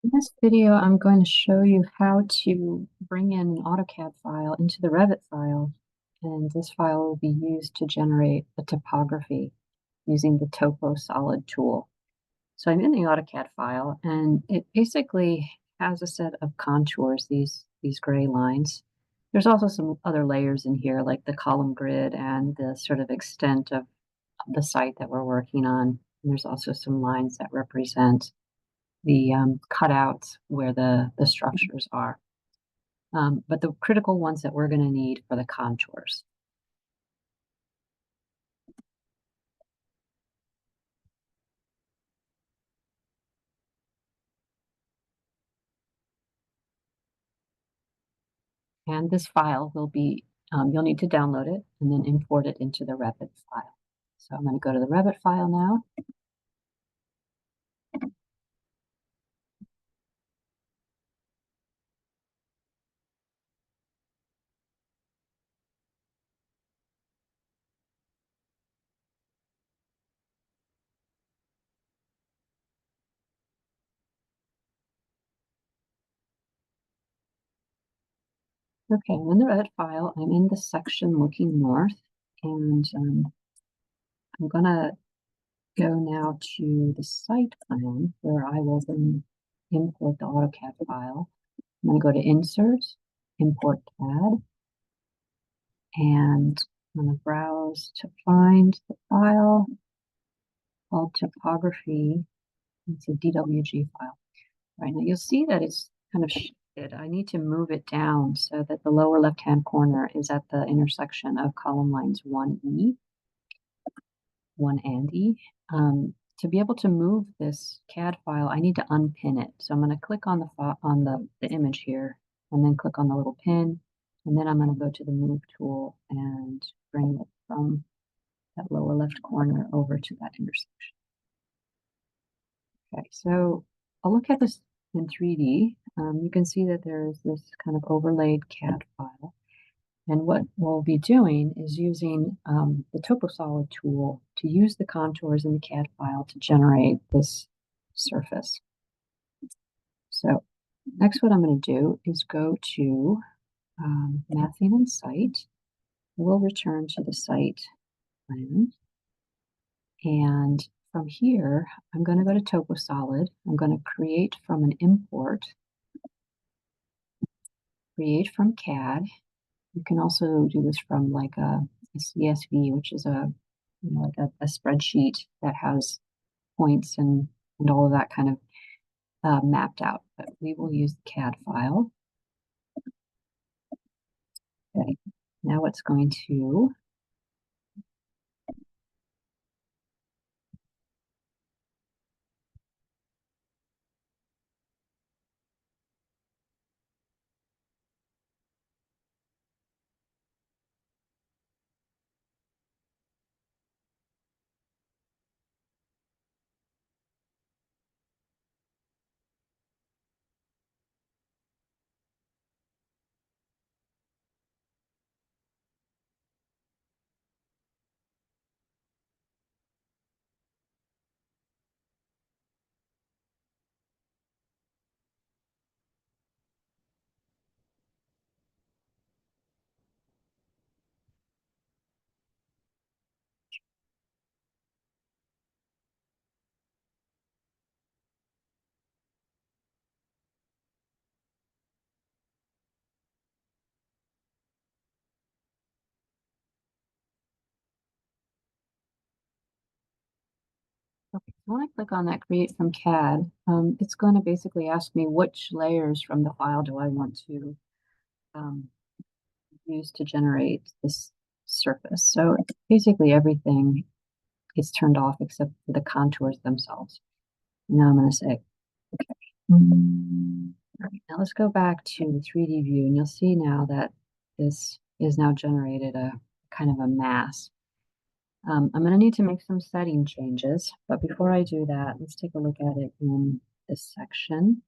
In this video, I'm going to show you how to bring in an AutoCAD file into the Revit file, and this file will be used to generate a topography using the Topo Solid tool. So I'm in the AutoCAD file, and it basically has a set of contours, these gray lines. There's also some other layers in here, like the column grid and the sort of extent of the site that we're working on. And there's also some lines that represent the cutouts where the structures are. But the critical ones that we're going to need are the contours. And this file will be, you'll need to download it and then import it into the Revit file. So I'm going to go to the Revit file now. Okay, I'm in the Revit file. I'm in the section looking north, and I'm going to go now to the site plan where I will then import the AutoCAD file. I'm going to go to Insert, Import CAD, and I'm going to browse to find the file called Topography. It's a DWG file. Right now, you'll see that it's kind of shifted. I need to move it down so that the lower left-hand corner is at the intersection of column lines 1E, 1 and E. To be able to move this CAD file, I need to unpin it. So I'm going to click on the image here, and then click on the little pin, and then I'm going to go to the Move tool and bring it from that lower left corner over to that intersection. Okay, so I'll look at this in 3D. You can see that there's this kind of overlaid CAD file. And what we'll be doing is using the TopoSolid tool to use the contours in the CAD file to generate this surface. So next what I'm going to do is go to Mapping and Site. We'll return to the site plan. And from here, I'm going to go to TopoSolid. I'm going to create from an import, create from CAD. You can also do this from like a CSV, which is like a spreadsheet that has points and all of that kind of mapped out. But we will use the CAD file. Okay, now it's going to Okay, so when I click on that Create from CAD, it's going to basically ask me which layers from the file do I want to um, use to generate this surface. So basically everything is turned off except for the contours themselves. Now I'm going to say, okay. All right, now let's go back to the 3D view, and you'll see now that this is now generated a kind of a mass. I'm going to need to make some setting changes, but before I do that, let's take a look at it in this section.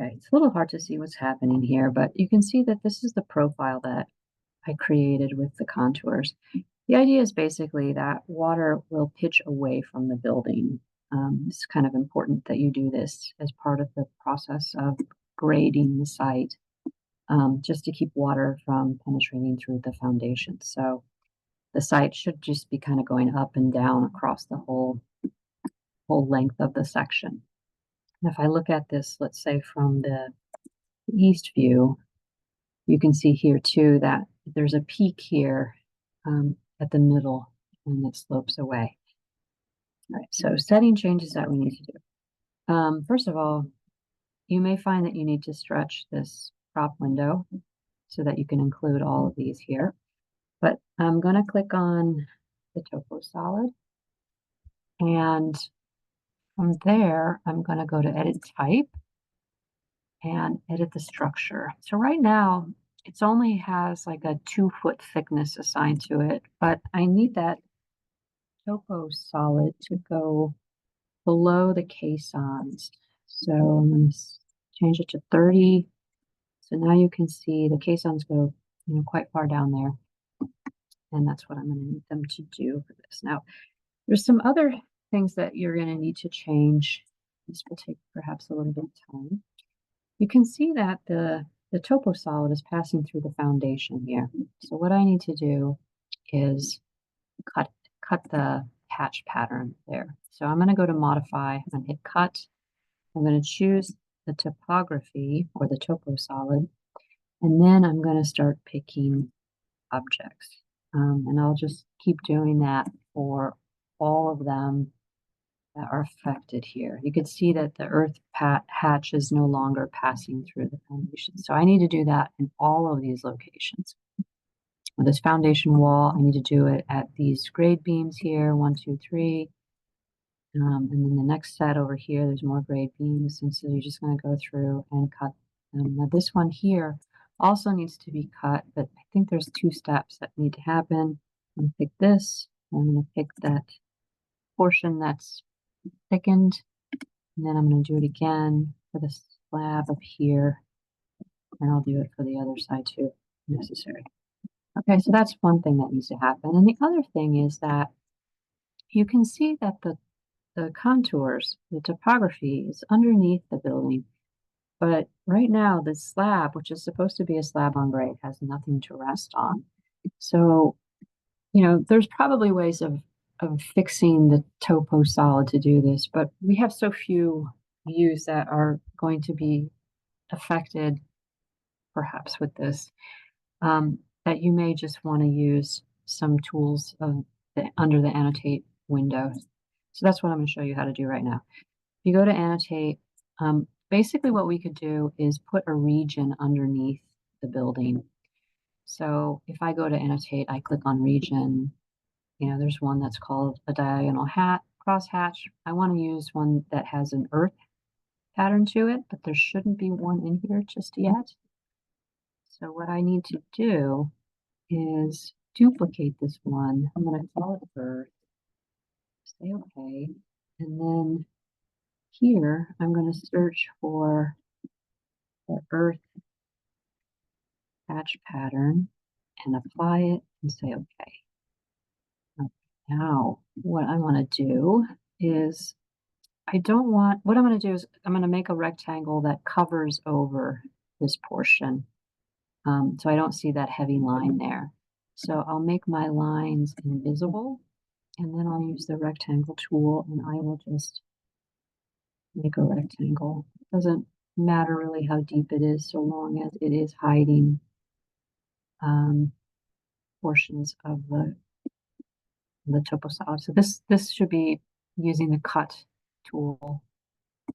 Okay, it's a little hard to see what's happening here, but you can see that this is the profile that I created with the contours. The idea is basically that water will pitch away from the building. It's kind of important that you do this as part of the process of grading the site, just to keep water from penetrating through the foundation. So the site should just be kind of going up and down across the whole length of the section. And if I look at this, let's say from the east view, you can see here too that there's a peak here at the middle and it slopes away. All right, so setting changes that we need to do. First of all, you may find that you need to stretch this prop window so that you can include all of these here. But I'm going to click on the topo solid, and from there, I'm going to go to edit type and edit the structure. So right now, it only has like a 2-foot thickness assigned to it, but I need that topo solid to go below the caissons. So I'm going to change it to 30. So now you can see the caissons go, quite far down there. And that's what I'm going to need them to do for this. Now, there's some other things that you're going to need to change. This will take perhaps a little bit of time. You can see that the topo solid is passing through the foundation here. So what I need to do is cut the hatch pattern there. So I'm going to go to modify and hit cut. I'm going to choose the topography or the topo solid, and then I'm going to start picking objects. And I'll just keep doing that for all of them that are affected here. You can see that the earth hatch is no longer passing through the foundation. So I need to do that in all of these locations. With this foundation wall, I need to do it at these grade beams here, 1, 2, 3. And then the next set over here, there's more grade beams. And so you're just going to go through and cut them. Now this one here also needs to be cut, but I think there's 2 steps that need to happen. I'm going to pick this. I'm going to pick that portion that's thickened, and then I'm going to do it again for the slab up here, and I'll do it for the other side too, if necessary. Okay, so that's one thing that needs to happen. And the other thing is that you can see that the contours, the topography is underneath the building. But right now, the slab, which is supposed to be a slab on grade, has nothing to rest on. So, there's probably ways of fixing the topo solid to do this, but we have so few views that are going to be affected, perhaps with this, that you may just want to use some tools under the annotate window. So that's what I'm going to show you how to do right now. If you go to annotate, basically what we could do is put a region underneath the building. So if I go to annotate, I click on region. There's one that's called a diagonal cross hatch. I want to use one that has an earth pattern to it, but there shouldn't be one in here just yet. So what I need to do is duplicate this one. I'm going to call it earth. Say okay. And then here, I'm going to search for the earth hatch pattern and apply it and say okay. Now, what I want to do is what I'm going to do is I'm going to make a rectangle that covers over this portion. So I don't see that heavy line there. So I'll make my lines invisible, and then I'll use the rectangle tool, and I will just make a rectangle. It doesn't matter really how deep it is, so long as it is hiding portions of the topo solid. So this should be using the cut tool.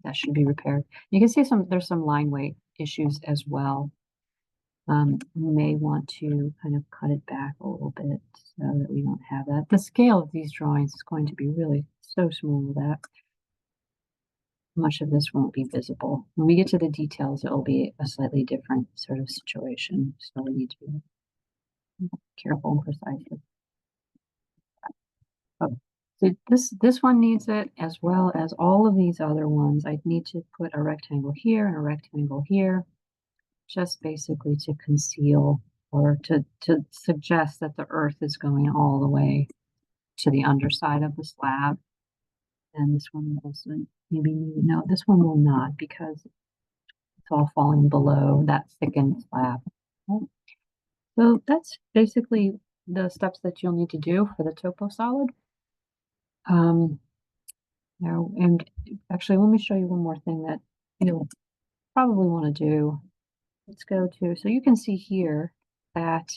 That should be repaired. You can see there's some line weight issues as well. You may want to kind of cut it back a little bit so that we don't have that. The scale of these drawings is going to be really so small that much of this won't be visible. When we get to the details, it will be a slightly different sort of situation. So we need to be careful and precise. Oh, so this one needs it as well as all of these other ones. I need to put a rectangle here and a rectangle here, just basically to conceal or to suggest that the earth is going all the way to the underside of the slab. And this one will also maybe need, no, this one will not because it's all falling below that thickened slab. Okay. So that's basically the steps that you'll need to do for the topo solid. Now, and actually, let me show you one more thing that you'll probably want to do. Let's go to, so you can see here that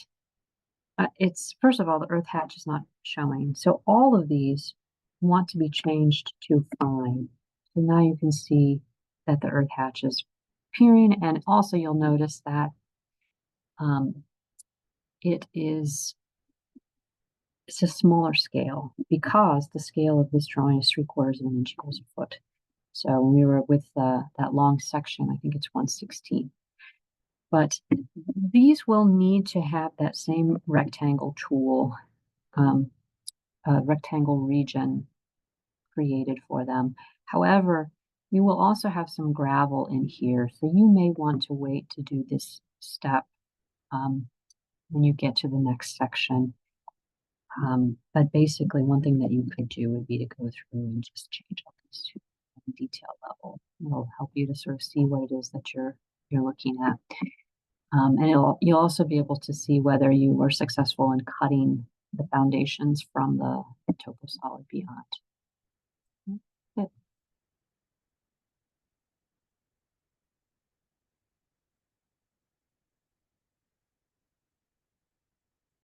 it's, first of all, the earth hatch is not showing. So all of these want to be changed to fine. So now you can see that the earth hatch is appearing, and also you'll notice that um, it's a smaller scale because the scale of this drawing is 3/4 of an inch equals a foot. So when we were with that long section, I think it's 1/16. But these will need to have that same rectangle tool, um, rectangle region created for them. However, you will also have some gravel in here, so you may want to wait to do this step when you get to the next section. But basically, one thing that you could do would be to go through and just change all these to a detail level. It'll help you to sort of see what it is that you're looking at. And you'll also be able to see whether you were successful in cutting the foundations from the topo solid beyond.